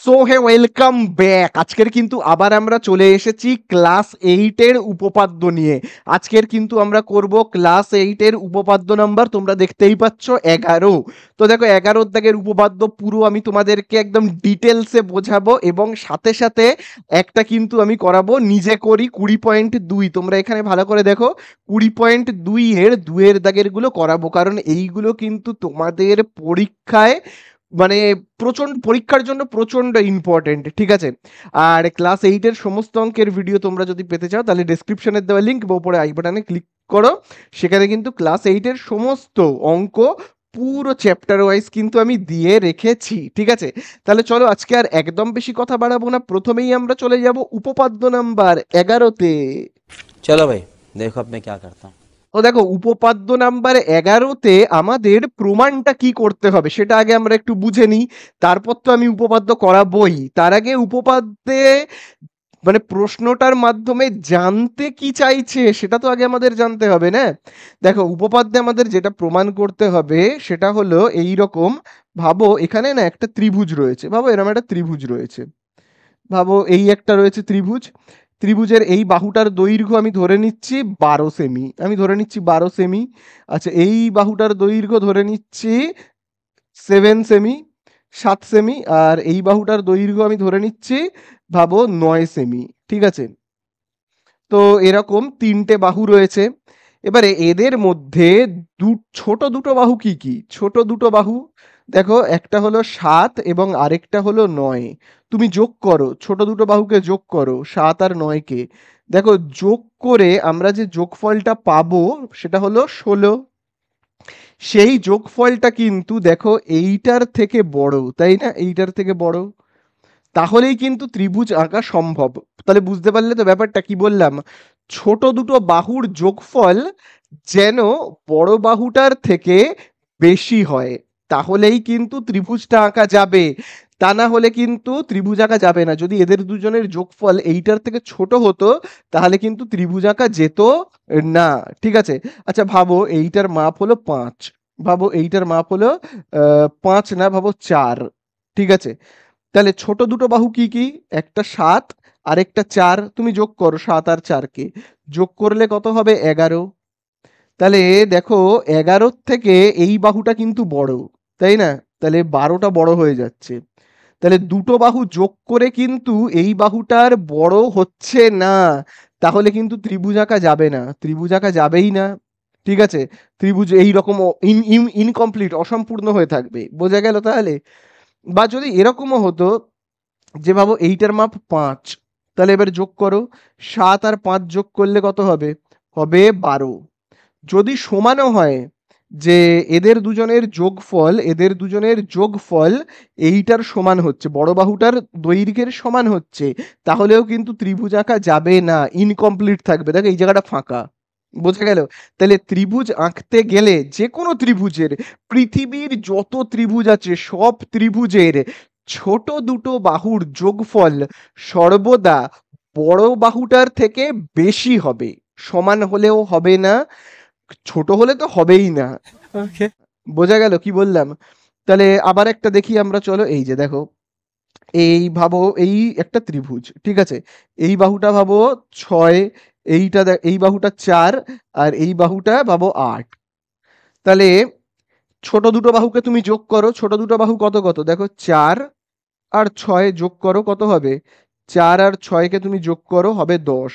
So hey welcome back. আজকের কিন্তু আবার আমরা চলে এসেছি ক্লাস 8 এর উপপাদ্য নিয়ে। আজকের কিন্তু আমরা করব ক্লাস 8 এর উপপাদ্য নাম্বার, তোমরা দেখতেই পাচ্ছ 11। তো দেখো 11 দাগের উপপাদ্য পুরো আমি তোমাদেরকে একদম ডিটেলসে বোঝাবো, এবং সাথে সাথে একটা কিন্তু আমি করাবো নিজে করি 20.2। তোমরা এখানে ভালো করে দেখো, 20.2 এর 2 এর দাগের গুলো করাবো, কারণ এইগুলো কিন্তু তোমাদের পরীক্ষায় মানে প্রচন্ড, পরীক্ষার জন্য প্রচন্ড ইম্পর্টেন্ট, ঠিক আছে? আর ক্লাস 8 এর সমস্ত অঙ্কের ভিডিও তোমরা যদি পেতে চাও তাহলে ডেসক্রিপশনে দেওয়া লিংক বা উপরে আই বাটনে ক্লিক করো। সেখানে কিন্তু ক্লাস 8 এর সমস্ত অঙ্ক পুরো চ্যাপ্টার ওয়াইজ কিন্তু আমি দিয়ে রেখেছি, ঠিক আছে? তাহলে চলো আজকে আর একদম বেশি কথা বাড়াবো না, প্রথমেই আমরা চলে যাব উপপাদ্য নাম্বার 11তে। चलो भाई देखो अब मैं क्या करता हूँ। তো দেখো উপপাদ্য নাম্বার 11তে আমাদের প্রমাণটা কি করতে হবে সেটা আগে আমরা একটু বুঝে নিই, তারপর তো আমি উপপাদ্য করাবোই। তার আগে উপপাদ্যে মানে প্রশ্নটার মাধ্যমে জানতে কি চাইছে সেটা তো আগে আমাদের জানতে হবে না? দেখো উপপাদ্যে আমাদের যেটা প্রমাণ করতে হবে সেটা হলো এই রকম। ভাবো এখানে না একটা ত্রিভুজ রয়েছে, ভাবো এরকম একটা ত্রিভুজ রয়েছে। ভাবো এই একটা রয়েছে ত্রিভুজ। ত্রিভুজের এই বাহুটার দৈর্ঘ্য আমি ধরে নিচ্ছি 12 সেমি, আমি ধরে নিচ্ছি 12 সেমি। আচ্ছা এই বাহুটার দৈর্ঘ্য ধরে নিচ্ছি 7 সেমি, 7 সেমি। আর এই বাহুটার দৈর্ঘ্য আমি ধরে নিচ্ছি ভাবো 9 সেমি, ঠিক আছে? তো এরকম তিনটে বাহু রয়েছে। এবারে এদের মধ্যে ছোট দুটো বাহু কি কি? ছোট দুটো বাহু দেখো, একটা হলো 7 এবং আরেকটা হলো 9। তুমি যোগ করো, ছোট দুটো বাহুকে যোগ করো, 7 আর 9 কে। দেখো যোগ করে আমরা যে যোগফলটা পাবো সেটা হলো 16। সেই যোগফলটা কিন্তু দেখো এইটার থেকে বড়, তাই না? এইটার থেকে বড়, তাহলেই কিন্তু ত্রিভুজ আঁকা সম্ভব। তাহলে বুঝতে পারলে তো ব্যাপারটা কি বললাম? ছোট দুটো বাহুর যোগফল যেন বড় বাহুটার থেকে বেশি হয়, তাহলেই কিন্তু ত্রিভুজটা আঁকা যাবে। তা না হলে কিন্তু ত্রিভুজ আঁকা যাবে না। যদি এদের দুজনের যোগফল এইটার থেকে ছোট হতো তাহলে কিন্তু ত্রিভুজ আঁকা যেত না, ঠিক আছে? আচ্ছা ভাবো এইটার মাপ হলো 5, ভাবো এইটার মাপ হলো 5 না, ভাবো 4, ঠিক আছে? তাহলে ছোট দুটো বাহু কি কি? একটা 7 আর একটা 4। তুমি যোগ করো 7 আর 4 কে, যোগ করলে কত হবে? 11। তাহলে দেখো 11 থেকে এই বাহুটা কিন্তু বড়, তাই না? তাহলে 12টা বড় হয়ে যাচ্ছে। তাহলে দুটো বাহু যোগ করে কিন্তু এই বাহুটার বড় হচ্ছে না, তাহলে কিন্তু ত্রিভুজ আঁকা যাবে না, ত্রিভুজ আঁকা যাবেই না, ঠিক আছে? ত্রিভুজ এই রকম ইনকমপ্লিট, অসম্পূর্ণ হয়ে থাকবে। বোঝা গেল তাহলে? বা যদি এরকমও হতো যে ভাবো এইটার মাপ 5, তাহলে এবার যোগ করো, 7 আর 5 যোগ করলে কত হবে? হবে 12। যদি সমানও হয় যে এদের দুজনের যোগফল, এদের দুজনের যোগফল এইটার সমান হচ্ছে, বড় বাহুটার দৈর্ঘ্যের সমান হচ্ছে, তাহলেও কিন্তু ত্রিভুজ আঁকা যাবে না, ইনকমপ্লিট থাকবে। দেখো এই জায়গাটা ফাঁকা। বোঝা গেল? তাহলে ত্রিভুজ আঁকতে গেলে যে কোনো ত্রিভুজের, পৃথিবীর যত ত্রিভুজ আছে সব ত্রিভুজের ছোট দুটো বাহুর যোগফল সর্বদা বড় বাহুটার থেকে বেশি হবে, সমান হলেও হবে না, ছোট হলে তো হবেই না। ओके। বোঝা গেল কি বললাম? তাহলে আবার একটা দেখি আমরা, চলো এই যে দেখো, এই ভাবো এই একটা ত্রিভুজ, ঠিক আছে? এই বাহুটা ভাবো 6, এই বাহুটা 4, আর এই বাহুটা ভাবো 8। তাহলে ছোট দুটো বাহুকে তুমি যোগ করো, ছোট দুটো বাহু কত কত দেখো, 4 আর 6 যোগ করো কত হবে? 4 আর 6 কে তুমি যোগ করো হবে 10।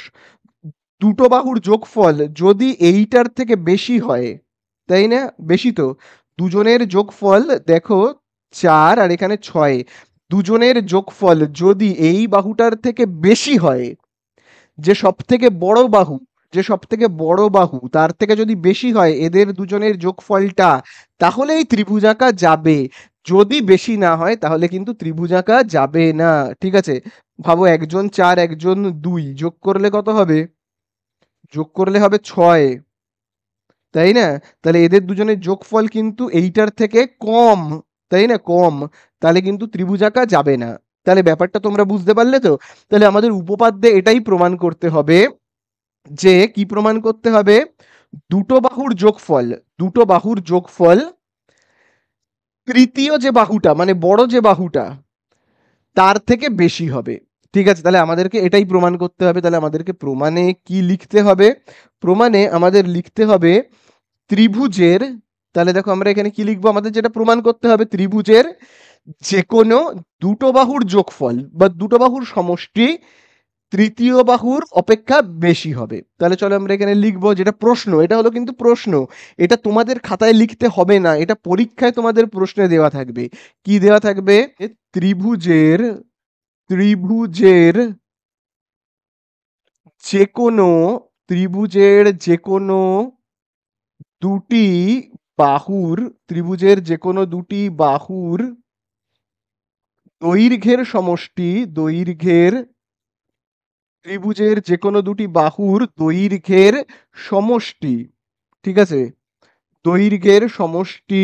দুটো বাহুর যোগফল যদি এইটার থেকে বেশি হয়, তাই না? বেশি তো। দুজনের যোগফল দেখো 4 আর এখানে 6, দুজনের যোগফল যদি এই বাহুটার থেকে বেশি হয়, যে সবথেকে বড় বাহু, যে সবথেকে বড় বাহু তার থেকে যদি বেশি হয় এদের দুজনের যোগফলটা, তাহলেই ত্রিভুজ আঁকা যাবে। যদি বেশি না হয় তাহলে কিন্তু ত্রিভুজ আঁকা যাবে না, ঠিক আছে? ভাবো একজন 4 একজন 2 যোগ করলে কত হবে? যোগ করলে হবে 6, তাই না? তাহলে এদের দুজনের যোগফল কিন্তু এইটার থেকে কম, তাই না? কম। তাহলে কিন্তু ত্রিভুজ আঁকা যাবে না। তাহলে ব্যাপারটা তোমরা বুঝতে পারলে তো? তাহলে আমাদের উপপাদ্যে এটাই প্রমাণ করতে হবে, যে কি প্রমাণ করতে হবে? দুটো বাহুর যোগফল, দুটো বাহুর যোগফল তৃতীয় যে বাহুটা মানে বড় যে বাহুটা, তার থেকে বেশি হবে। ঠিক আছে, তাহলে আমাদেরকে এটাই প্রমাণ করতে হবে। তাহলে আমাদেরকে প্রমাণে কি লিখতে হবে? প্রমাণে আমাদের লিখতে হবে ত্রিভুজের, তাহলে দেখো আমরা এখানে কি লিখবো, আমাদের যেটা প্রমাণ করতে হবে ত্রিভুজের যে কোনো দুটো বাহুর যোগফল বা দুটো বাহুর সমষ্টি তৃতীয় বাহুর অপেক্ষা বেশি হবে। তাহলে চলো আমরা এখানে লিখবো, যেটা প্রশ্ন, এটা হলো কিন্তু প্রশ্ন, এটা তোমাদের খাতায় লিখতে হবে না, এটা পরীক্ষায় তোমাদের প্রশ্নে দেওয়া থাকবে। কি দেওয়া থাকবে? ত্রিভুজের ত্রিভুজের যে কোনো ত্রিভুজের যে কোনো দুটি বাহুর ত্রিভুজের যে কোনো দুটি বাহুর দৈর্ঘ্যের সমষ্টি ত্রিভুজের যে কোনো দুটি বাহুর দৈর্ঘ্যের সমষ্টি, ঠিক আছে, দৈর্ঘ্যের সমষ্টি,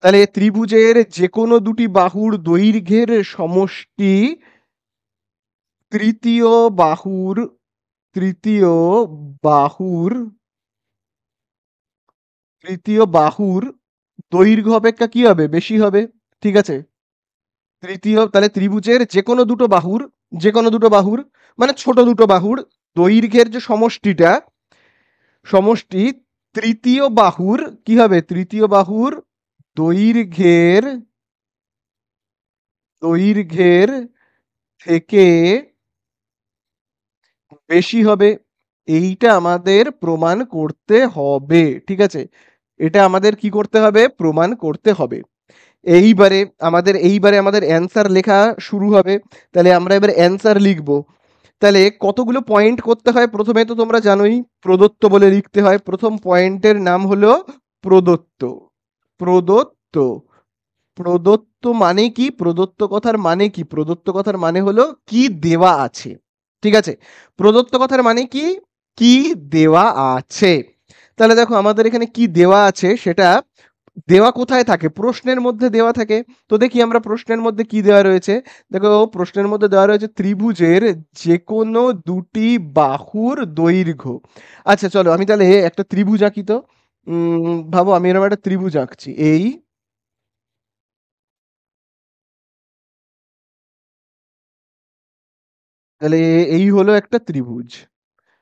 তাহলে ত্রিভুজের যে কোনো দুটি বাহুর দৈর্ঘ্যের সমষ্টি তৃতীয় বাহুর তৃতীয় বাহুর তৃতীয় বাহুর দৈর্ঘ্য অপেক্ষা কি হবে? বেশি হবে। ঠিক আছে, তাহলে ত্রিভুজের যে কোনো দুটো বাহুর মানে ছোট দুটো বাহুর দৈর্ঘ্যের যে সমষ্টি তৃতীয় বাহুর কি হবে? তৃতীয় বাহুর দৈর্ঘ্যের দৈর্ঘ্যের থেকে বেশি হবে। এইটা আমাদের প্রমাণ করতে হবে। ঠিক আছে, এটা আমাদের কি করতে হবে? প্রমাণ করতে হবে। এইবারে আমাদের অ্যান্সার লেখা শুরু হবে। তাহলে আমরা এবার অ্যান্সার লিখব। তাহলে কতগুলো পয়েন্ট করতে হয়? প্রথমে তো তোমরা জানোই প্রদত্ত বলে লিখতে হয়। প্রথম পয়েন্টের নাম হলো প্রদত্ত। প্রদত্ত প্রদত্ত মানে কি? প্রদত্ত কথার মানে কি? প্রদত্ত কথার মানে হলো কি দেওয়া আছে। ঠিক আছে, প্রদত্ত কথার মানে কি? কি দেওয়া আছে। তাহলে দেখো আমাদের এখানে কি দেওয়া আছে, সেটা দেওয়া কোথায় থাকে? প্রশ্নের মধ্যে দেওয়া থাকে। তো দেখি আমরা প্রশ্নের মধ্যে কি দেওয়া রয়েছে। দেখো প্রশ্নের মধ্যে দেওয়া রয়েছে ত্রিভুজের যে কোনো দুটি বাহুর দৈর্ঘ্য। আচ্ছা চলো আমি তাহলে একটা ত্রিভুজ আঁকি তো। ভাবো আমি এরকম একটা ত্রিভুজ আঁকছি। তাহলে এই হলো একটা ত্রিভুজ।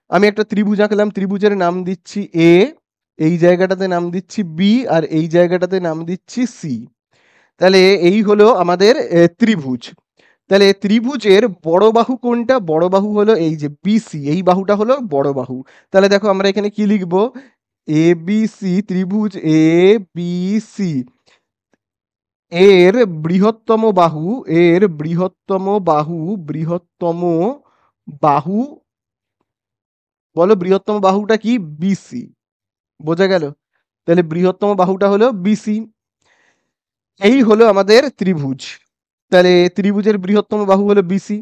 আমি একটা ত্রিভুজ আঁকলাম, ত্রিভুজের নাম দিচ্ছি এ, এই জায়গাটাতে নাম দিচ্ছি বি, আর এই জায়গাটাতে নাম দিচ্ছি সি। তাহলে এই হলো আমাদের ত্রিভুজ। তাহলে ত্রিভুজের বড় বাহু কোনটা? বড় বাহু হলো এই যে বিসি, এই বাহুটা হলো বড় বাহু। তাহলে দেখো আমরা এখানে কি লিখবো? এ বি সি, ত্রিভুজ এ বি সি এর বৃহত্তম বাহু এর বৃহত্তম বাহু বলো বৃহত্তম বাহুটা কি? বিসি। বোঝা গেল? তাহলে বৃহত্তম বাহুটা হলো বিসি। এই হলো আমাদের ত্রিভুজ। তাহলে ত্রিভুজের বৃহত্তম বাহু হলো বিসি।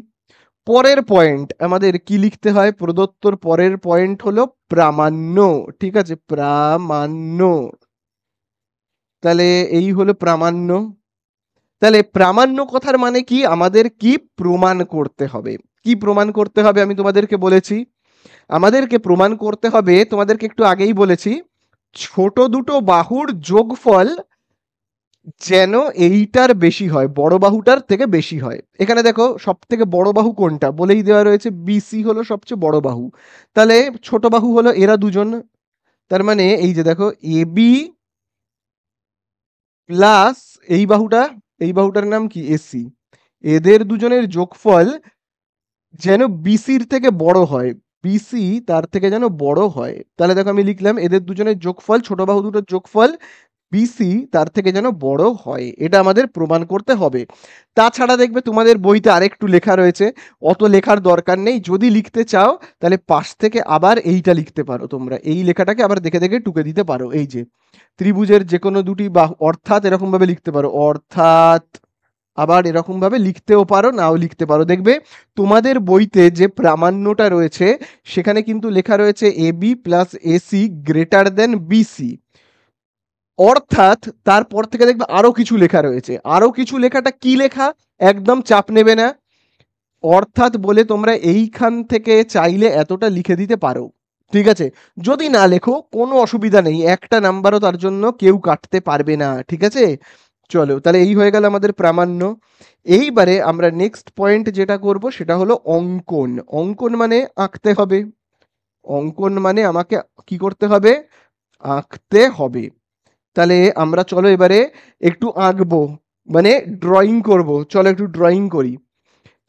পরের পয়েন্ট আমাদের কি লিখতে হয়? প্রদত্তর পরের পয়েন্ট হলো প্রামাণ্য। ঠিক আছে, প্রামাণ্য। তাহলে এই হলো প্রামাণ্য। তাহলে প্রামাণ্য কথার মানে কি? আমাদের কি প্রমাণ করতে হবে? কি প্রমাণ করতে হবে আমি তোমাদেরকে বলেছি। আমাদেরকে প্রমাণ করতে হবে, তোমাদেরকে একটু আগেই বলেছি, ছোট দুটো বাহুর যোগফল যেন এইটার বেশি হয়, বড় বাহুটার থেকে বেশি হয়। এখানে দেখো সব থেকে বড় বাহু কোনটা বলেই দেওয়া রয়েছে, বিসি হলো সবচেয়ে বড় বাহু। তাহলে ছোট বাহু হলো এরা দুজন। তার মানে এই যে দেখো এবি প্লাস এই বাহুটার নাম কি? এসি। এদের দুজনের যোগফল যেন বিসির থেকে বড় হয়, বিসি তার থেকে যেন বড় হয়। তাহলে দেখো আমি লিখলাম এদের দুজনের যোগফল, ছোট বাহু দুটোর যোগফল বিসি তার থেকে যেন বড় হয়। এটা আমাদের প্রমাণ করতে হবে। তাছাড়া দেখবে তোমাদের বইতে আরেকটু লেখা রয়েছে, অত লেখার দরকার নেই। যদি লিখতে চাও তাহলে পাশ থেকে আবার এইটা লিখতে পারো, তোমরা এই লেখাটাকে আবার দেখে দেখে টুকে দিতে পারো। এই যে ত্রিভুজের যে কোনো দুটি বাহু, অর্থাৎ এরকম ভাবে লিখতে পারো, অর্থাৎ আবার এরকম ভাবে লিখতেও পারো, নাও লিখতে পারো। দেখবে তোমাদের বইতে যে প্রামাণ্যটা রয়েছে সেখানে কিন্তু লেখা রয়েছে A B plus AC greater than B C. অর্থাৎ তারপর থেকে দেখবে আরো কিছু লেখা রয়েছে, আরো কিছু লেখাটা কি লেখা একদম চাপ নেবে না। অর্থাৎ বলে তোমরা এইখান থেকে চাইলে এতটা লিখে দিতে পারো। ঠিক আছে, যদি না লেখো কোনো অসুবিধা নেই, একটা নাম্বারও তার জন্য কেউ কাটতে পারবে না। ঠিক আছে, চলো তাহলে এই হয়ে গেল আমাদের প্রামাণ্য। এইবারে আমরা নেক্সট পয়েন্ট যেটা করব সেটা হলো অঙ্কন। অঙ্কন মানে আঁকতে হবে। অঙ্কন মানে আমাকে কি করতে হবে? আঁকতে হবে। তাহলে আমরা চলো এবারে একটু আঁকবো, মানে ড্রয়িং করব। চলো একটু ড্রয়িং করি।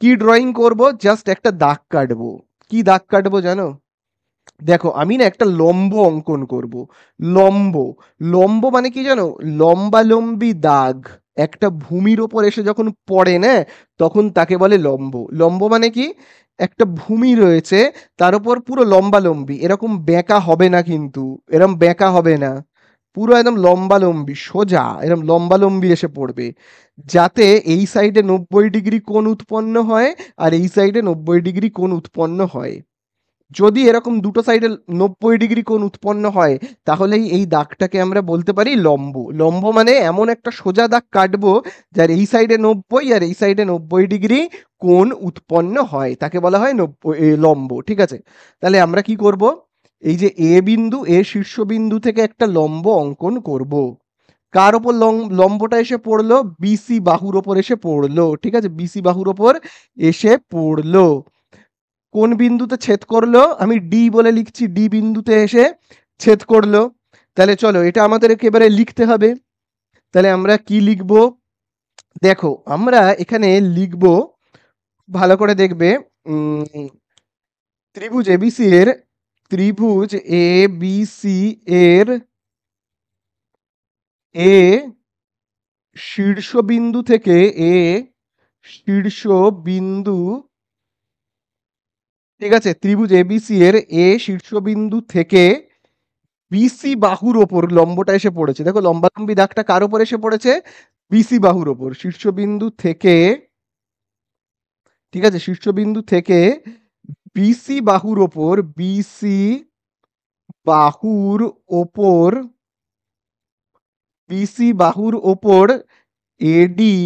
কি ড্রয়িং করব? জাস্ট একটা দাগ কাটবো। কি দাগ কাটবো জানো? দেখো আমি না একটা লম্ব অঙ্কন করব। লম্ব। লম্ব মানে কি জানো? লম্বালম্বি দাগ একটা ভূমির ওপর এসে যখন পড়ে না, তখন তাকে বলে লম্ব। লম্ব মানে কি? একটা ভূমি রয়েছে, তার উপর পুরো লম্বালম্বি, এরকম বেঁকা হবে না কিন্তু। এরকম বেঁকা হবে না, পুরো একদম লম্বালম্বি সোজা এরকম লম্বালম্বি এসে পড়বে, যাতে এই সাইডে 90 ডিগ্রি কোণ উৎপন্ন হয় আর এই সাইডে 90 ডিগ্রি কোণ উৎপন্ন হয়। যদি এরকম দুটো সাইডে 90 ডিগ্রি কোণ উৎপন্ন হয়, তাহলেই এই দাগটাকে আমরা বলতে পারি লম্ব। লম্ব মানে এমন একটা সোজা দাগ কাটবো যার এই সাইডে 90 আর এই সাইডে 90 ডিগ্রি কোণ উৎপন্ন হয়, তাকে বলা হয় লম্ব। ঠিক আছে, তাহলে আমরা কি করব? এই যে এ বিন্দু, এ শীর্ষবিন্দু থেকে একটা লম্ব অঙ্কন করব। কার ওপর লম্বটা এসে পড়লো? বিসি বাহুর ওপর এসে পড়লো। ঠিক আছে, বিসি বাহুর ওপর এসে পড়লো। কোন বিন্দুতে ছেদ করলো? আমি ডি বলে লিখছি, ডি বিন্দুতে এসে ছেদ করলো। তাহলে চলো এটা আমাদের একেবারে লিখতে হবে। তাহলে আমরা কি লিখবো? দেখো আমরা এখানে লিখবো, ভালো করে দেখবে। উম, ত্রিভুজ এবিসি এর, ত্রিভুজ এ বি সি এর এ শীর্ষবিন্দু থেকে, এ শীর্ষবিন্দু, ঠিক আছে, ত্রিভুজ এবিসি এর এ শীর্ষবিন্দু থেকে বিসি বাহুর ওপর লম্বটা এসে পড়েছে। দেখো লম্বালম্বি দাগটা কার ওপর এসে পড়েছে? বিসি বাহুর ওপর। শীর্ষবিন্দু থেকে, ঠিক আছে, শীর্ষবিন্দু থেকে বিসি বাহুর ওপর, বিসি বাহুর ওপর, বিসি বাহুর ওপর এডি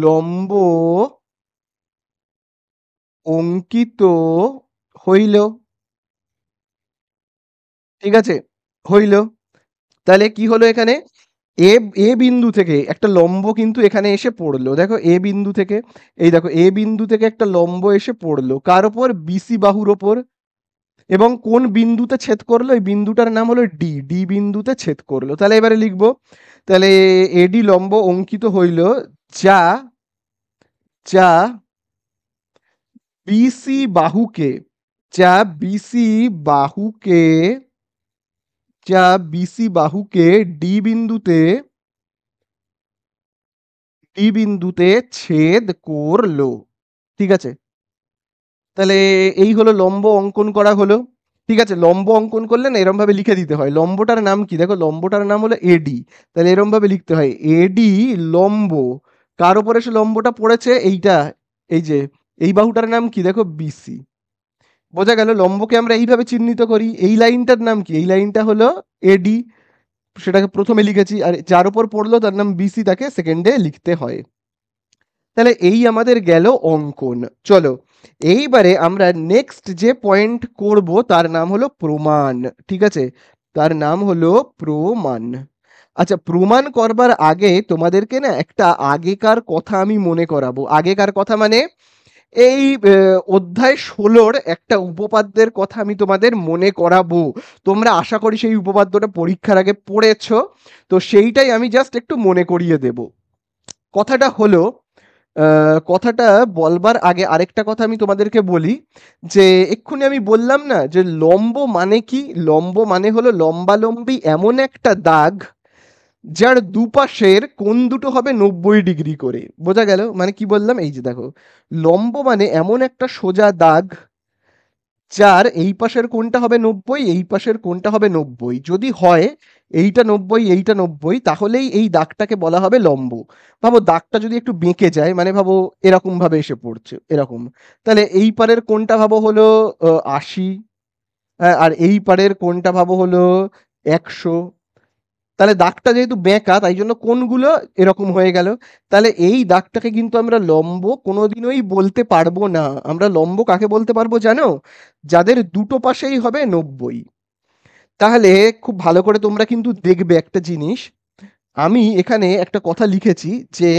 লম্ব অঙ্কিত হইল। ঠিক আছে, হইল। তাহলে কি হলো এখানে? এ এ বিন্দু থেকে একটা লম্ব কিন্তু এখানে এসে পড়লো। দেখো এ বিন্দু থেকে, এই দেখো এ বিন্দু থেকে একটা লম্ব এসে পড়লো কার ওপর? বিসি বাহুর ওপর। এবং কোন বিন্দুতে ছেদ করলো? এই বিন্দুটার নাম হলো ডি। ডি বিন্দুতে ছেদ করলো। তাহলে এবারে লিখবো, তাহলে এডি লম্ব অঙ্কিত হইল, যা যা বিসি বাহুকে, যা বিসি বাহুকে, যা বিসি বাহুকে ডি বিন্দুতে, ডি বিন্দুতে ছেদ করলো। ঠিক আছে, তাহলে এই হলো লম্ব অঙ্কন করা হলো। ঠিক আছে, লম্ব অঙ্কন করলে না এরম ভাবে লিখে দিতে হয়। লম্বটার নাম কি? দেখো লম্বটার নাম হলো এডি। তাহলে এরম ভাবে লিখতে হয়, এডি লম্ব। কার উপরে সে লম্বটা পড়েছে? এইটা, এই যে এই বাহুটার নাম কি? দেখো বিসি। বোঝা গেল? লম্বকে আমরা এইভাবে চিহ্নিত করি। এই লাইনটার নাম কি? এই লাইনটা হলো এডি, সেটাকে প্রথমে লিখেছি। আর যার উপর পড়লো তার নাম বিসি, তাকে সেকেন্ডে লিখতে হয়। তাহলে এই আমাদের গেল অঙ্কন। চলো এইবারে আমরা নেক্সট যে পয়েন্ট করব তার নাম হলো প্রমাণ। ঠিক আছে, তার নাম হলো প্রমাণ। আচ্ছা, প্রমাণ করবার আগে তোমাদেরকে না একটা আগেকার কথা আমি মনে করাবো। আগেকার কথা মানে এই অধ্যায় 16-র একটা উপপাদ্যের কথা আমি তোমাদের মনে করাবো। তোমরা আশা করি সেই উপপাদ্যটা পরীক্ষার আগে পড়েছো, তো সেইটাই আমি জাস্ট একটু মনে করিয়ে দেব। কথাটা হলো, কথাটা বলবার আগে আরেকটা কথা আমি তোমাদেরকে বলি, যে এক্ষুনি আমি বললাম না যে লম্ব মানে কি? লম্ব মানে হলো লম্বালম্বি এমন একটা দাগ যার দুপাশের কোণ দুটো হবে 90 ডিগ্রি করে। বোঝা গেল? মানে কি বললাম? এই যে দেখো, লম্ব মানে এমন একটা সোজা দাগ যার এই পাশের কোণটা হবে 90, এই পাশের কোণটা হবে 90। যদি হয় এইটা 90 এইটা 90, তাহলেই এই দাগটাকে বলা হবে লম্ব। ভাবো দাগটা যদি একটু বেঁকে যায়, মানে ভাবো এরকম ভাবে এসে পড়ছে এরকম, তাহলে এই পারের কোণটা ভাবো হলো 80, আর এই পারের কোণটা ভাবো হলো 100। তাহলে দাগটা যেহেতু বেঁকা, তাই জন্য কোণগুলো এরকম হয়ে গেল। তাহলে এই দাগটাকে কিন্তু আমরা লম্ব কোনোদিনই বলতে পারবো না। আমরা লম্ব কাকে বলতে পারবো জানো? যাদের দুটো পাশেই হবে 90। তাহলে খুব ভালো করে তোমরা কিন্তু দেখবে একটা জিনিস, আমি এখানে একটা কথা লিখেছি যে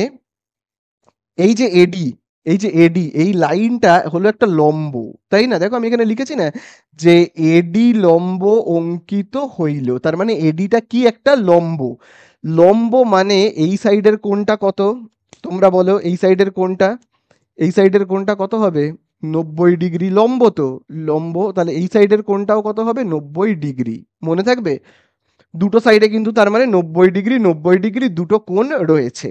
এই যে এডি, এই লাইনটা হলো একটা লম্ব, তাই না? দেখো আমি এখানে লিখেছি না যে এডি লম্ব অঙ্কিত হইল, তার মানে এডিটা কি? একটা লম্ব। লম্ব মানে এই সাইডের কোণটা কত? তোমরা বলো এই সাইডের কোণটা, এই সাইডের কোণটা কত হবে? 90 ডিগ্রি। লম্ব তো, লম্ব, তাহলে এই সাইডের কোণটাও কত হবে? 90 ডিগ্রি। মনে থাকবে? দুটো সাইডে কিন্তু তার মানে 90 ডিগ্রি 90 ডিগ্রি দুটো কোণ রয়েছে।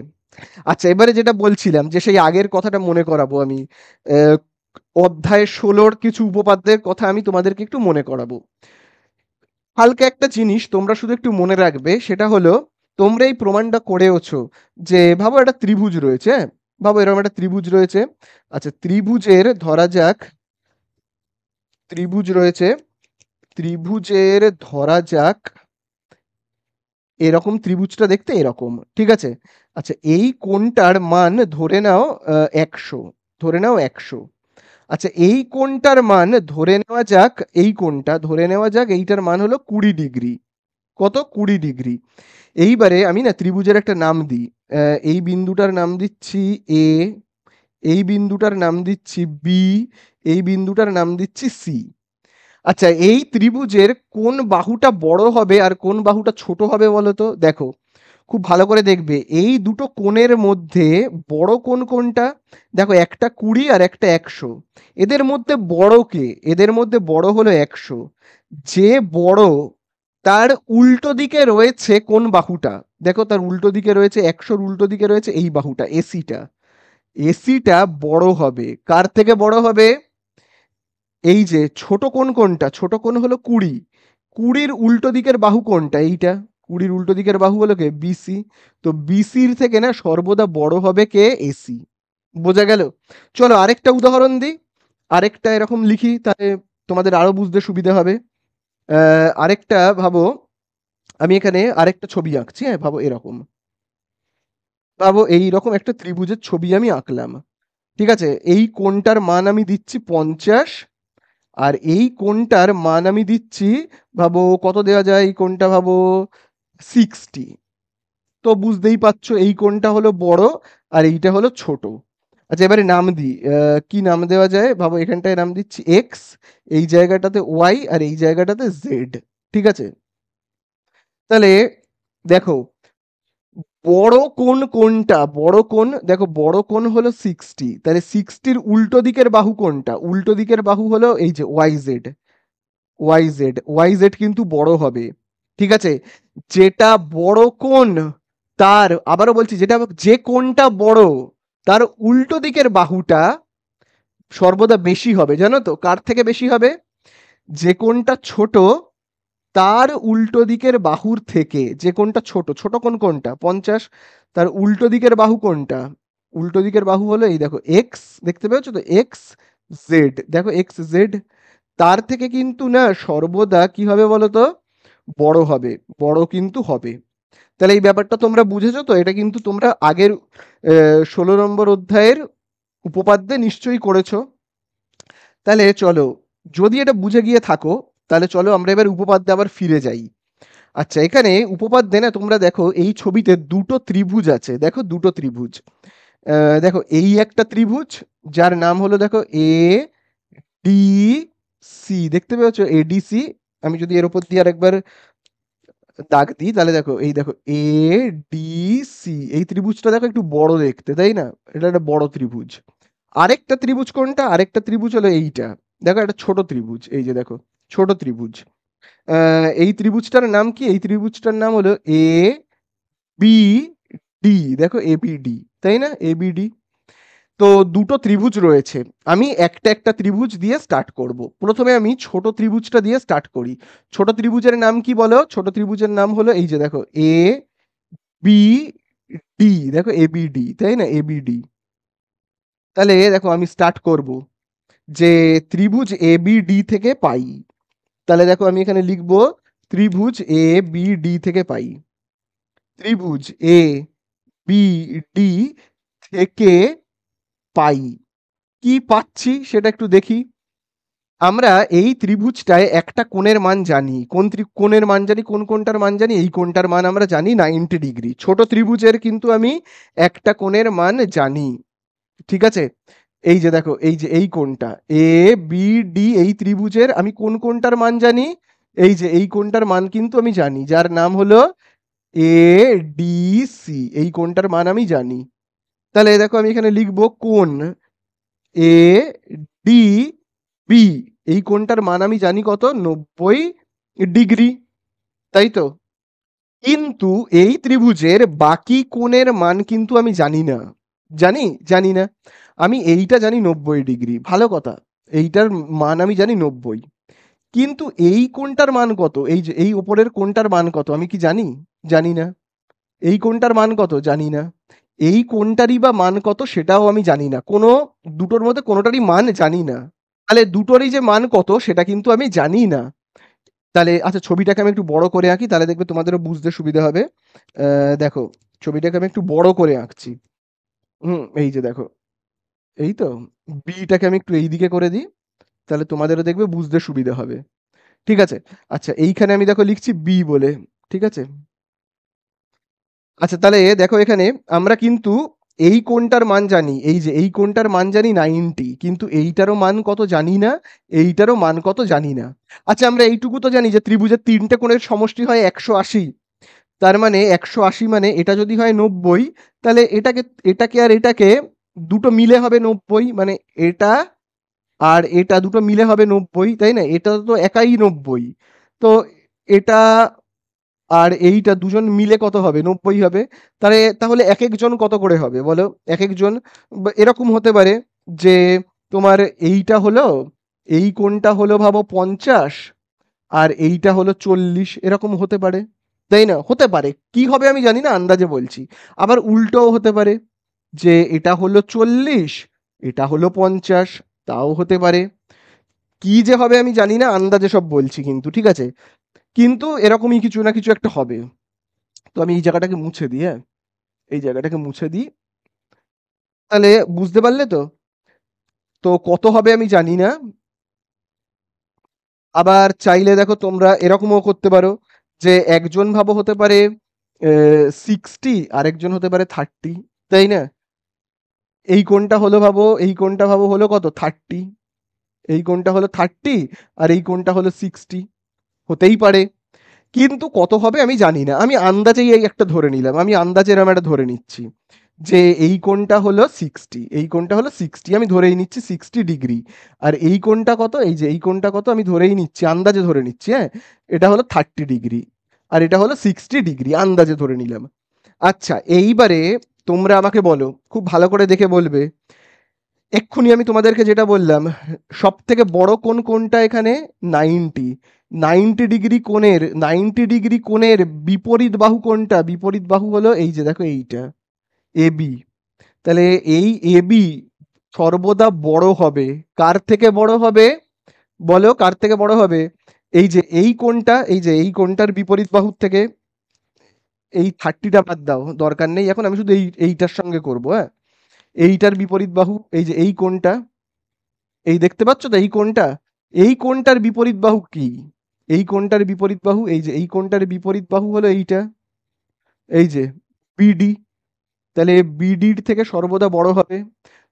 আচ্ছা, এবারে যেটা বলছিলাম যে সেই আগের কথাটা মনে করাবো আমি। আহ, অধ্যায় 16-র কিছু উপপাদ্যের কথা আমি তোমাদেরকে একটু মনে করাবো। হালকা একটা জিনিস তোমরা শুধু একটু মনে রাখবে, সেটা হলো তোমরা এই প্রমাণটা করেওছো যে ভাবো একটা ত্রিভুজ রয়েছে, হ্যাঁ? ভাবো এরকম একটা ত্রিভুজ রয়েছে। আচ্ছা, ত্রিভুজের ধরা যাক, ত্রিভুজ রয়েছে, ত্রিভুজের ধরা যাক এরকম ত্রিভুজটা দেখতে এরকম, ঠিক আছে? আচ্ছা, এই কোণটার মান ধরে নাও 100, ধরে নাও 100। আচ্ছা, এই কোণটার মান ধরে নেওয়া যাক, এই কোণটা ধরে নেওয়া যাক এইটার মান হলো 20 ডিগ্রি। কত? 20 ডিগ্রি। এইবারে আমি না ত্রিভুজের একটা নাম দিই। এই বিন্দুটার নাম দিচ্ছি এ, এই বিন্দুটার নাম দিচ্ছি বি, এই বিন্দুটার নাম দিচ্ছি সি। আচ্ছা, এই ত্রিভুজের কোন বাহুটা বড় হবে আর কোন বাহুটা ছোট হবে বলো তো? দেখো খুব ভালো করে দেখবে, এই দুটো কোণের মধ্যে বড় কোণ কোনটা? দেখো, একটা 20 আর একটা 100। এদের মধ্যে বড় কে? এদের মধ্যে বড় হলো 100। যে বড় তার উল্টো দিকে রয়েছে কোন বাহুটা? দেখো তার উল্টো দিকে রয়েছে, 100-র উল্টো দিকে রয়েছে এই বাহুটা, এসিটা। এসিটা বড় হবে। কার থেকে বড় হবে? এই যে ছোট কোণ কোনটা? ছোট কোণ হলো 20। 20-র উল্টো দিকের বাহু কোনটা? এইটা। 20-র উল্টো দিকের বাহু হলো কে? বিসি। তো বিসির থেকে না সর্বদা বড় হবে কে? এসি। বোঝা গেল? চলো আরেকটা উদাহরণ দিই, আরেকটা এরকম লিখি, তাহলে তোমাদের আরো বুঝতে সুবিধা হবে। আরেকটা ভাবো, আমি এখানে আরেকটা ছবি আঁকছি, হ্যাঁ? ভাবো এরকম, ভাবো এইরকম একটা ত্রিভুজের ছবি আমি আঁকলাম, ঠিক আছে? এই কোণটার মান আমি দিচ্ছি 50, আর এই কোণটার মান আমি দিচ্ছি, ভাবো কত দেওয়া যায় এই কোণটা, ভাবো 60। তো বুঝতেই পারছো এই কোণটা হলো বড় আর এইটা হলো ছোট। আচ্ছা, এবারে নাম দিই, কি নাম দেওয়া যায়? ভাবো এখানটায় নাম দিচ্ছি এক্স, এই জায়গাটাতে ওয়াই, আর এই জায়গাটাতে জেড, ঠিক আছে? তাহলে দেখো বড় কোণ কোনটা? বড় কোণ, দেখো বড় কোণ হলো 60, তাহলে 60-র উল্টো দিকের বাহু কোনটা? উল্টো দিকের বাহু হলো এই যে Y Z. Y Z, Y Z কিন্তু বড় হবে, ঠিক আছে? যেটা বড় কোণ তার, আবারও বলছি, যেটা যে কোণটা বড় তার উল্টো দিকের বাহুটা সর্বদা বেশি হবে, জানো তো? কার থেকে বেশি হবে? যে কোণটা ছোট তার উল্টো দিকের বাহুর থেকে, যে কোণটা ছোট, ছোট কোণ কোনটা? 50। তার উল্টো দিকের বাহু কোনটা? উল্টো দিকের বাহু হলো এই দেখো এক্স, দেখতে পেয়েছো তো? এক্স জেড, দেখো এক্স জেড, তার থেকে কিন্তু না সর্বদা কি হবে বলো তো? বড় হবে, বড় কিন্তু হবে। তাহলে এই ব্যাপারটা তোমরা বুঝেছো তো? এটা কিন্তু তোমরা আগের 16 নম্বর অধ্যায়ের উপপাদ্যে নিশ্চয়ই করেছো। তাহলে চলো, যদি এটা বুঝে গিয়ে থাকো তাহলে চলো আমরা এবার উপপাদ্যে আবার ফিরে যাই। আচ্ছা, এখানে উপপাদ্যে না তোমরা দেখো এই ছবিতে দুটো ত্রিভুজ আছে, দেখো দুটো ত্রিভুজ। দেখো এই একটা ত্রিভুজ যার নাম হলো দেখো এ ডি সি, দেখতে পেয়েছো? এডিসি। আমি যদি এর উপর দিয়ে আরেকবার দাগ দিই তাহলে দেখো, এই দেখো এ ডি সি, এই ত্রিভুজটা দেখো একটু বড় দেখতে, তাই না? এটা একটা বড় ত্রিভুজ। আরেকটা ত্রিভুজ কোনটা? আরেকটা ত্রিভুজ হলো এইটা, দেখো একটা ছোট ত্রিভুজ, এই যে দেখো ছোট ত্রিভুজ। এই ত্রিভুজটার নাম কি? এই ত্রিভুজটার নাম হলো এ বি ডি, দেখো এ বি ডি, তাই না? A B D. তো দুটো ত্রিভুজ রয়েছে, আমি একটা একটা ত্রিভুজ দিয়ে স্টার্ট করব। প্রথমে আমি ছোট ত্রিভুজটা দিয়ে স্টার্ট করি। ছোট ত্রিভুজের নাম কি বলো? ছোট ত্রিভুজের নাম হলো এই যে দেখো এ বি ডি, দেখো এ বি ডি, তাই না? A B D. তাহলে দেখো আমি স্টার্ট করব যে ত্রিভুজ এ বি ডি থেকে পাই। তাহলে দেখো আমি এখানে লিখবো ত্রিভুজ এ বি ডি থেকে পাই, ত্রিভুজ এ বি ডি থেকে পাই। কি পাচ্ছি সেটা একটু দেখি। আমরা এই ত্রিভুজটায় একটা কোণের মান জানি। কোণের মান জানি, কোনটার মান জানি? এই কোণটার মান আমরা জানি 90 ডিগ্রি। ছোট ত্রিভুজের কিন্তু আমি একটা কোণের মান জানি। ঠিক আছে? এই যে দেখো, এই যে এই কোণটা এ বি ডি, এই ত্রিভুজের আমি কোনটার মান জানি? এই যে এই কোণটার মান কিন্তু আমি জানি, যার নাম হলো এ ডি সি। এই কোণটার মান আমি জানি। তাহলে দেখো আমি এখানে লিখবো কোণ এ ডি বি। এই কোণটার মান আমি জানি কত? 90 ডিগ্রি, তাই তো? কিন্তু এই ত্রিভুজের বাকি কোণের মান কিন্তু আমি জানি না। জানি না। আমি এইটা জানি 90 ডিগ্রি, ভালো কথা। এইটার মান আমি জানি 90। কিন্তু এই কোণটার মান কত? এই যে এই ওপরের কোণটার মান কত আমি কি জানি? জানি না। এই কোণটার মান কত? জানি না। এই কোণটারই বা মান কত সেটাও আমি জানি না। দুটোর মধ্যে কোনোটারই মান জানি না। তাহলে দুটোরই যে মান কত সেটা কিন্তু আমি জানি না। তাহলে আচ্ছা, ছবিটাকে আমি একটু বড় করে আঁকি, তাহলে দেখবে তোমাদেরও বুঝতে সুবিধা হবে। দেখো, ছবিটাকে আমি একটু বড় করে আঁকছি। এই যে দেখো, এই তো বিটাকে আমি একটু এইদিকে করে দিই, তাহলে তোমাদেরও দেখবে বুঝতে সুবিধা হবে। ঠিক আছে? আচ্ছা, এইখানে আমি দেখো লিখছি বি বলে। ঠিক আছে? আচ্ছা, তাহলে দেখো এখানে আমরা কিন্তু এই কোণটার মান জানি, এই যে এই কোণটার মান জানি 90, কিন্তু এইটারও মান কত জানি না, এইটারও মান কত জানি না। আচ্ছা, আমরা এইটুকু তো জানি যে ত্রিভুজের তিনটে কোণের সমষ্টি হয় 180। তার মানে 180 মানে এটা যদি হয় 90, তাহলে এটাকে আর এটাকে দুটো মিলে হবে 90, মানে এটা আর এটা দুটো মিলে হবে 90, তাই না? এটা তো একাই 90। তো এটা আর এইটা দুজন মিলে কত হবে? 90 হবে। তাহলে এক একজন কত করে হবে বলো? এক একজন এরকম হতে পারে যে তোমার এইটা হলো, এই কোণটা হলো ভাবো 50, আর এইটা হলো 40, এরকম হতে পারে, তাই না? হতে পারে, কি হবে আমি জানি না, আন্দাজে বলছি। আবার উল্টোও হতে পারে, যে এটা হলো 40, এটা হলো 50, তাও হতে পারে। কি যে হবে আমি জানি না, আন্দাজে সব বলছি কিন্তু, ঠিক আছে? কিন্তু এরকমই কিছু না কিছু একটা হবে। তো আমি এই জায়গাটাকে মুছে দিই, হ্যাঁ, এই জায়গাটাকে মুছে দিই। তাহলে বুঝতে পারলে তো? তো কত হবে আমি জানি না। আবার চাইলে দেখো তোমরা এরকমও করতে পারো, যে একজন ভাবো হতে পারে 60, আরেকজন হতে পারে 30, তাই না? এই কোণটা ভাবো হলো কত? 30। এই কোণটা হলো 30, আর এই কোণটা হলো 60, হতেই পারে। কিন্তু কত হবে আমি জানি না, আমি আন্দাজেই এই একটা ধরে নিলাম, আমি আন্দাজে এরম একটা ধরে নিচ্ছি যে এই কোণটা হলো 60, এই কোণটা হলো 60, আমি ধরেই নিচ্ছি 60 ডিগ্রি। আর এই কোণটা কত? এই যে এই কোণটা কত আমি ধরেই নিচ্ছি, আন্দাজে ধরে নিচ্ছি, হ্যাঁ, এটা হলো 30 ডিগ্রি, আর এটা হলো 60 ডিগ্রি, আন্দাজে ধরে নিলাম। আচ্ছা, এইবারে তোমরা আমাকে বলো, খুব ভালো করে দেখে বলবে, এক্ষুনি আমি তোমাদেরকে যেটা বললাম, সব থেকে বড় কোণ কোনটা এখানে? 90। 90 ডিগ্রি কোণের বিপরীত বাহু কোনটা? বিপরীত বাহু হলো এই যে দেখো এইটা, এবি। তাহলে এই এবি সর্বদা বড় হবে। কার থেকে বড় হবে বলো? কার থেকে বড় হবে? এই যে এই কোণটা, এই যে এই কোণটার বিপরীত বাহুর থেকে। এই 30টা বাদ দাও, দরকার নেই এখন, আমি শুধু এইটার সঙ্গে করব, হ্যাঁ। এইটার বিপরীত বাহু, এই যে এই কোণটা, এই দেখতে পাচ্ছ তো এই কোণটা? এই কোণটার বিপরীত বাহু কি? এই কোণটার বিপরীত বাহু, এই যে এই কোণটার বিপরীত বাহু হলো এইটা, এই যে বিডি। তাহলে বিডির থেকে সর্বদা বড় হবে।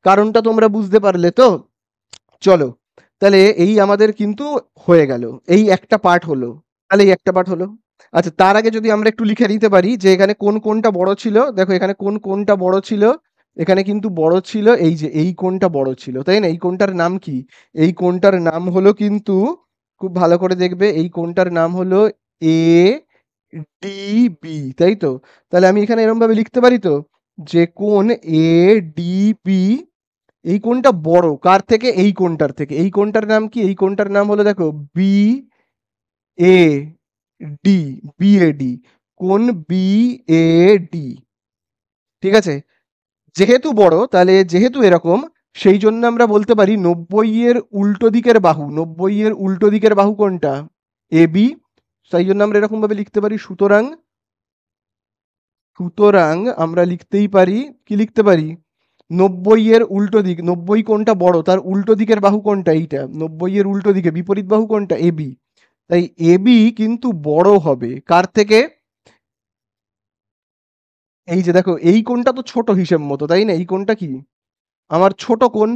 কারণটা তোমরা বুঝতে পারলে তো? চলো, তাহলে এই আমাদের কিন্তু হয়ে গেল, এই একটা পার্ট হলো। তাহলে এই একটা পার্ট হলো। আচ্ছা, তার আগে যদি আমরা একটু লিখে দিতে পারি যে এখানে কোন কোনটা বড় ছিল, দেখো এখানে কোন কোনটা বড় ছিল। এখানে কিন্তু বড় ছিল এই যে এই কোণটা বড় ছিল, তাই না? এই কোণটার নাম কি? এই কোণটার নাম হলো কিন্তু, খুব ভালো করে দেখবে, এই কোণটার নাম হলো এ ডি বি, তাই তো? তাহলে আমি এখানে এরকম ভাবে লিখতে পারি তো, যে কোণ এ ডি বি, এই কোণটা বড় কার থেকে? এই কোণটার থেকে। এই কোণটার নাম কি? এই কোণটার নাম হলো দেখো B A D, B A D, কোণ বি এ ডি। ঠিক আছে? যেহেতু বড়, তাহলে যেহেতু এরকম, সেই জন্য আমরা বলতে পারি 90 এর উল্টো দিকের বাহু, 90 এর উল্টো দিকের বাহু কোনটা? A B. সেই জন্য আমরা এরকম ভাবে লিখতে পারি, সুতরাং আমরা লিখতেই পারি, কি লিখতে পারি? 90 এর উল্টো দিক, 90 কোনটা বড় তার উল্টো দিকের বাহু কোনটা, এইটা 90 এর উল্টো দিকে বিপরীত বাহু কোনটা, এবি। তাই এবি কিন্তু বড় হবে কার থেকে, এই যে দেখো এই কোণটা তো ছোট হিসেব মতো, তাই না, এই কোণটা কি আমার ছোট কোণ,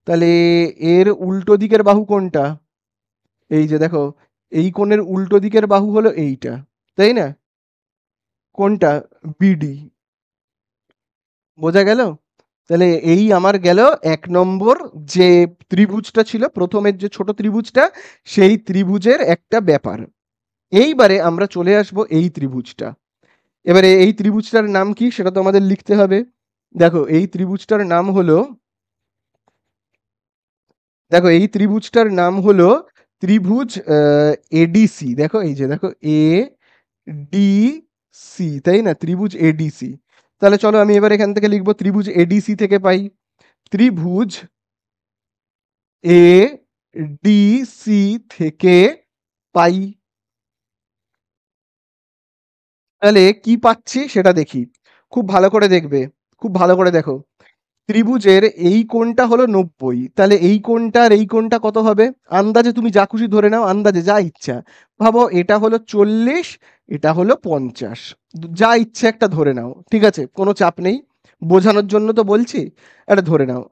তাহলে এর উল্টো দিকের বাহু কোনটা, এই যে দেখো এই কোণের উল্টো দিকের বাহু হলো এইটা, তাই না, কোনটা, বিডি। বোঝা গেল? তাহলে এই আমার গেল 1 নম্বর যে ত্রিভুজটা ছিল প্রথমের যে ছোট ত্রিভুজটা, সেই ত্রিভুজের একটা ব্যাপার। এইবারে আমরা চলে আসব এই ত্রিভুজটা। এবারে এই ত্রিভুজটার নাম কি সেটা তো আমাদের লিখতে হবে। দেখো এই ত্রিভুজটার নাম হলো, দেখো এই ত্রিভুজটার নাম হলো ত্রিভুজ এডিসি। দেখো এই যে দেখো এ ডি সি, তাই না, ত্রিভুজ এডিসি। তাহলে চলো আমি এবার এখান থেকে লিখবো ত্রিভুজ এডিসি থেকে পাই, ত্রিভুজ এ ডি সি থেকে পাই। তাহলে কি পাচ্ছি সেটা দেখি, খুব ভালো করে দেখবে, খুব ভালো করে দেখো। ত্রিভুজের এই কোণটা হলো 90, তাহলে এই কোণটা আর এই কোণটা কত হবে, আন্দাজে তুমি যা খুশি ধরে নাও, আন্দাজে যা ইচ্ছা ভাবো, এটা হলো 40, এটা হলো 50, যা ইচ্ছে একটা ধরে নাও, ঠিক আছে, কোনো চাপ নেই, বোঝানোর জন্য তো বলছি, এটা ধরে নাও।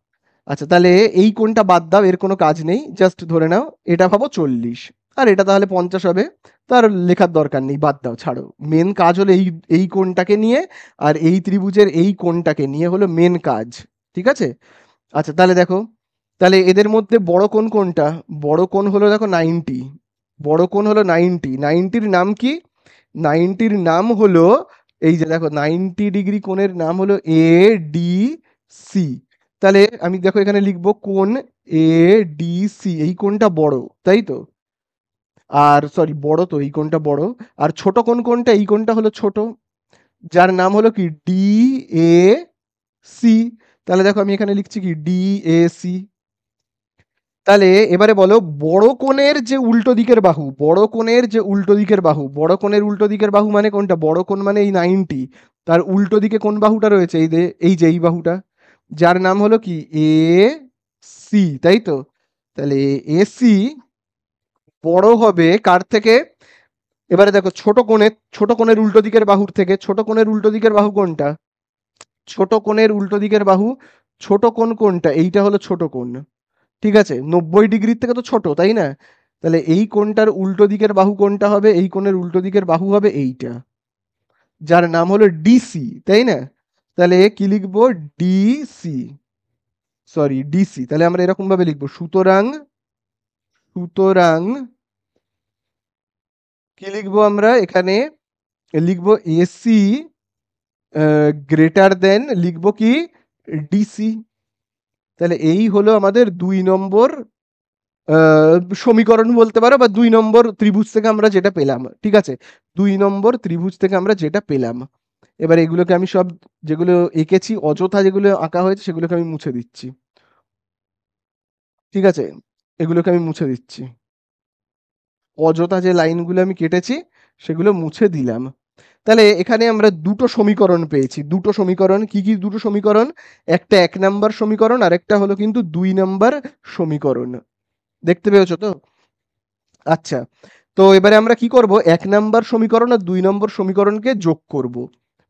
আচ্ছা তাহলে এই কোণটা বাদ দাও, এর কোনো কাজ নেই, জাস্ট ধরে নাও এটা ভাবো 40, আর এটা তাহলে 50 হবে, তার লেখার দরকার নেই, বাদ দাও, ছাড়ো। মেন কাজ হলো এই এই কোণটাকে নিয়ে, আর এই ত্রিভুজের এই কোণটাকে নিয়ে হলো মেন কাজ, ঠিক আছে। আচ্ছা তাহলে দেখো, তাহলে এদের মধ্যে বড় কোণ কোনটা, বড় কোণ হলো দেখো 90, বড় কোণ হলো 90, 90-র নাম কি, 90-র নাম হলো, এই যে দেখো 90 ডিগ্রি কোণের নাম হলো এ ডি সি। তাহলে আমি দেখো এখানে লিখবো কোণ এ ডি সি, এই কোণটা বড়, তাই তো, আর সরি বড় তো, এই কোণটা বড়, আর ছোট কোণ কোনটা, এই কোণটা হলো ছোট, যার নাম হলো কি ডি এ সি। তাহলে দেখো আমি এখানে লিখছি কি ডি এ সি। তাহলে এবারে বলো বড় কোণের যে উল্টো দিকের বাহু, বড় কোণের যে উল্টো দিকের বাহু, বড় কোণের উল্টো দিকের বাহু মানে কোনটা, বড় কোণ মানে এই 90, তার উল্টো দিকে কোন বাহুটা রয়েছে, এই যে এই বাহুটা, যার নাম হলো কি এ সি, তাই তো। তাহলে এসি বড় হবে কার থেকে, এবারে দেখো ছোট কোণের উল্টো দিকের বাহুর থেকে, ছোট কোণের উল্টো দিকের বাহু কোনটা, ছোট কোণের উল্টো দিকের বাহু, ছোট কোণ কোনটা, এইটা হলো ছোট কোণ, ঠিক আছে, 90 ডিগ্রির থেকে তো ছোট, তাই না। তাহলে এই কোণটার উল্টো দিকের বাহু কোনটা হবে, এই কোণের উল্টো দিকের বাহু হবে এইটা, যার নাম হলো ডিসি, তাই না। তাহলে কি লিখবো, ডিসি, সরি ডিসি, তাহলে আমরা এরকম ভাবে লিখবো, সুতরাং, সুতরাং কি লিখবো আমরা এখানে, লিখবো এসি গ্রেটার দেন, লিখবো কি ডিসি। তাহলে এই হলো আমাদের 2 নম্বর সমীকরণ বলতে পারো, বা 2 নম্বর ত্রিভুজ থেকে আমরা যেটা পেলাম, ঠিক আছে, 2 নম্বর ত্রিভুজ থেকে আমরা যেটা পেলাম। এবার এগুলোকে আমি সব, যেগুলো এঁকেছি অযথা, যেগুলো আঁকা হয়েছে সেগুলোকে আমি মুছে দিচ্ছি, ঠিক আছে, এগুলোকে আমি মুছে দিচ্ছি, অযথা যে লাইনগুলো আমি কেটেছি সেগুলো মুছে দিলাম। তাহলে এখানে আমরা দুটো সমীকরণ পেয়েছি, দুটো সমীকরণ, কি কি দুটো সমীকরণ, একটা 1 নম্বর সমীকরণ, আর একটা হলো কিন্তু 2 নম্বর সমীকরণ, দেখতে পেয়েছো তো। আচ্ছা, তো এবারে আমরা কি করব, 1 নম্বর সমীকরণ আর 2 নম্বর সমীকরণকে যোগ করব,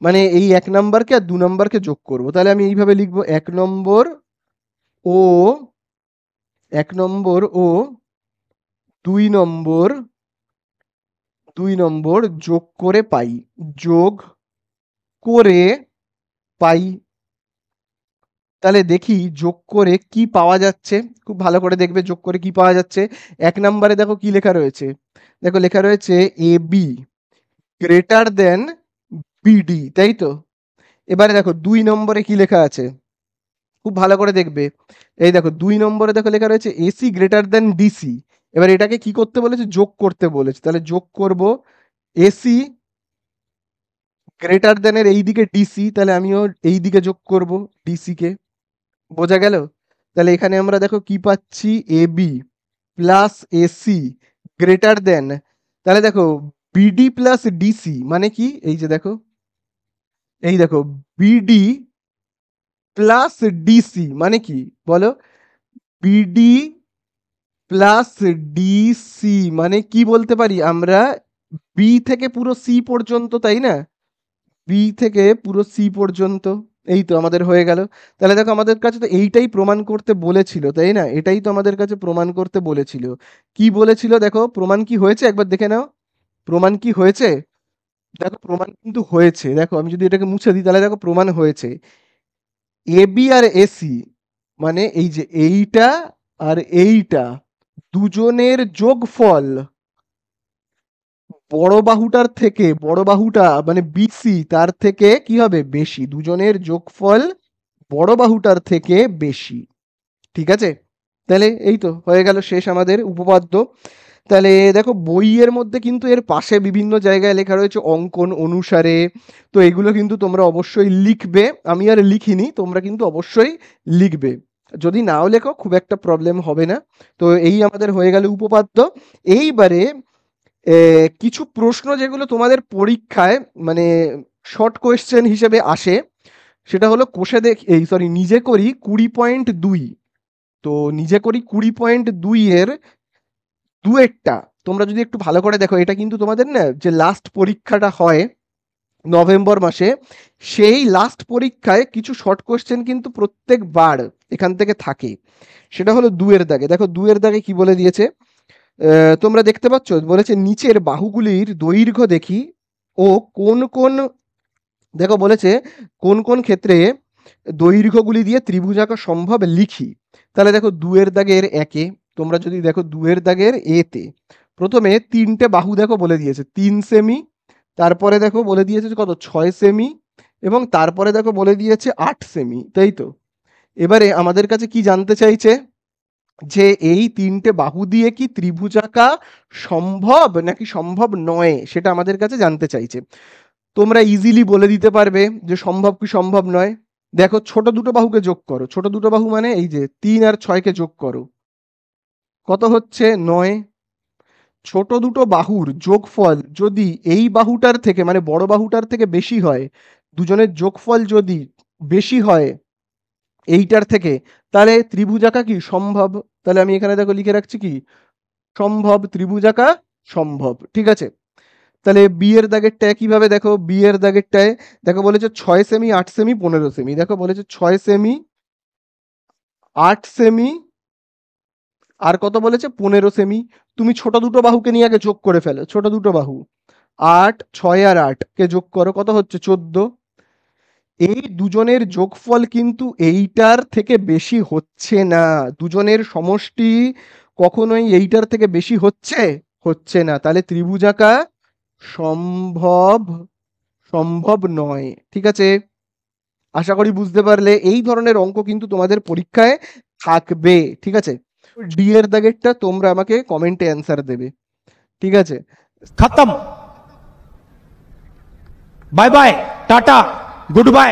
মানে এই 1 নম্বরকে আর 2 নম্বরকে যোগ করব। তাহলে আমি এইভাবে লিখবো, 1 নম্বর ও, 1 নম্বর ও 2 নম্বর, 2 নম্বর যোগ করে পাই, যোগ করে পাই। তাহলে দেখি যোগ করে কি পাওয়া যাচ্ছে, খুব ভালো করে দেখবে যোগ করে কি পাওয়া যাচ্ছে। 1 নম্বরে দেখো কি লেখা রয়েছে, দেখো লেখা রয়েছে A B greater than BD, তাই তো। এবারে দেখো 2 নম্বরে কি লেখা আছে, খুব ভালো করে দেখবে, এই দেখো 2 নম্বরে দেখো লেখা রয়েছে এসি গ্রেটার দেন ডিসি। এবার এটাকে কি করতে বলেছে, যোগ করতে বলেছে, তাহলে যোগ করব এসি গ্রেটার দেন এর এই দিকে ডিসি, তাহলে আমিও এই দিকে যোগ করব ডিসি কে, বোঝা গেল। তাহলে এখানে আমরা দেখো কি পাচ্ছি, A B plus AC greater than, তাহলে দেখো বিডি প্লাস ডিসি মানে কি, এই যে দেখো, এই দেখো বিডি প্লাস ডিসি মানে কি বলো? বিডি প্লাস ডিসি মানে কি বলতে পারি আমরা? বি থেকে পুরো সি পর্যন্ত, তাই না? বি থেকে পুরো সি পর্যন্ত। এই তো আমাদের হয়ে গেল। তাহলে দেখো আমাদের কাছে তো এইটাই প্রমাণ করতে বলেছিল, তাই না? এটাই তো আমাদের কাছে প্রমাণ করতে বলেছিল। কি বলেছিল দেখো, প্রমাণ কি হয়েছে একবার দেখে নাও। প্রমাণ কি হয়েছে? দেখো প্রমাণ কিন্তু হয়েছে। দেখো আমি যদি এটাকে মুছে দিই তাহলে দেখো প্রমাণ হয়েছে। এবি আর এসি মানে এই যে এইটা আর এইটা দুজনের যোগফল বড় বাহুটার থেকে, বড় বাহুটা মানে বিসি তার থেকে কি হবে? বেশি। দুজনের যোগফল বড় বাহুটার থেকে বেশি। ঠিক আছে? তাহলে এই তো হয়ে গেল শেষ আমাদের উপপাদ্য। তাহলে দেখো বইয়ের মধ্যে কিন্তু এর পাশে বিভিন্ন জায়গায় লেখা রয়েছে অঙ্কন অনুসারে। তো এগুলো কিন্তু তোমরা অবশ্যই লিখবে। আমি আর লিখিনি, তোমরা কিন্তু অবশ্যই লিখবে। যদি নাও লেখো খুব একটা প্রবলেম হবে না। তো এই আমাদের হয়ে গেল উপপাদ্য। এইবারে কিছু প্রশ্ন যেগুলো তোমাদের পরীক্ষায় মানে শর্ট কোয়েশ্চেন হিসেবে আসে, সেটা হলো কোষে দেখ এই সরি নিজে করি 20.2। তো নিজে করি 20.2 এর দুয়েরটা তোমরা যদি একটু ভালো করে দেখো, এটা কিন্তু তোমাদের না যে লাস্ট পরীক্ষাটা হয় নভেম্বর মাসে, সেই লাস্ট পরীক্ষায় কিছু শর্ট কোশ্চেন কিন্তু প্রত্যেকবার এখান থেকে থাকে। সেটা হলো দুয়ের দাগে। দেখো দুয়ের দাগে কি বলে দিয়েছে, তোমরা দেখতে পাচ্ছ বলেছে নিচের বাহুগুলির দৈর্ঘ্য দেখি ও কোন কোন, দেখো বলেছে কোন কোন ক্ষেত্রে দৈর্ঘ্যগুলি দিয়ে ত্রিভুজাকার সম্ভব লিখি। তাহলে দেখো দুয়ের দাগের একে, তোমরা যদি দেখো দুয়ের দাগের এতে প্রথমে তিনটে বাহু দেখো বলে দিয়েছে 3 সেমি, তারপরে দেখো বলে দিয়েছে কত 6 সেমি, এবং তারপরে দেখো বলে দিয়েছে 8 সেমি, তাই তো? এবারে আমাদের কাছে কি জানতে চাইছে, যে এই তিনটে বাহু দিয়ে কি ত্রিভুজাকা সম্ভব নাকি সম্ভব নয়, সেটা আমাদের কাছে জানতে চাইছে। তোমরা ইজিলি বলে দিতে পারবে যে সম্ভব কি সম্ভব নয়। দেখো ছোট দুটো বাহুকে যোগ করো, ছোট দুটো বাহু মানে এই যে 3 আর 6কে যোগ করো, কত হচ্ছে 9। ছোট দুটো বাহুর যোগফল যদি এই বাহুটার থেকে মানে বড় বাহুটার থেকে বেশি হয়, দুজনের যোগফল যদি বেশি হয় এইটার থেকে, তাহলে ত্রিভুজাকা কি সম্ভব। তাহলে আমি এখানে দেখো লিখে রাখছি কি সম্ভব, ত্রিভুজাকা সম্ভব। ঠিক আছে? তাহলে বি এর দাগেরটায় কিভাবে দেখো, বি এর দাগেরটায় দেখো বলেছে 6 সেমি 8 সেমি 15 সেমি। দেখো বলেছে 6 সেমি 8 সেমি আর কত বলেছে 15 সেমি। তুমি ছোট দুটো বাহুকে নিয়ে আগে যোগ করে ফেলো, ছোট দুটো বাহু 8 6 আর 8 কে যোগ করো, কত হচ্ছে 14। এই দুজনের যোগফল কিন্তু এইটার থেকে বেশি হচ্ছে না, দুজনের সমষ্টি কখনোই এইটার থেকে বেশি হচ্ছে হচ্ছে না। তাহলে ত্রিভুজাকা সম্ভব সম্ভব নয়। ঠিক আছে? আশা করি বুঝতে পারলে। এই ধরনের অঙ্ক কিন্তু তোমাদের পরীক্ষায় থাকবে। ঠিক আছে? ডি এর দাগেরটা তোমরা আমাকে কমেন্টে অ্যান্সার দেবে। ঠিক আছে? खत्म। Bye bye ta ta good bye.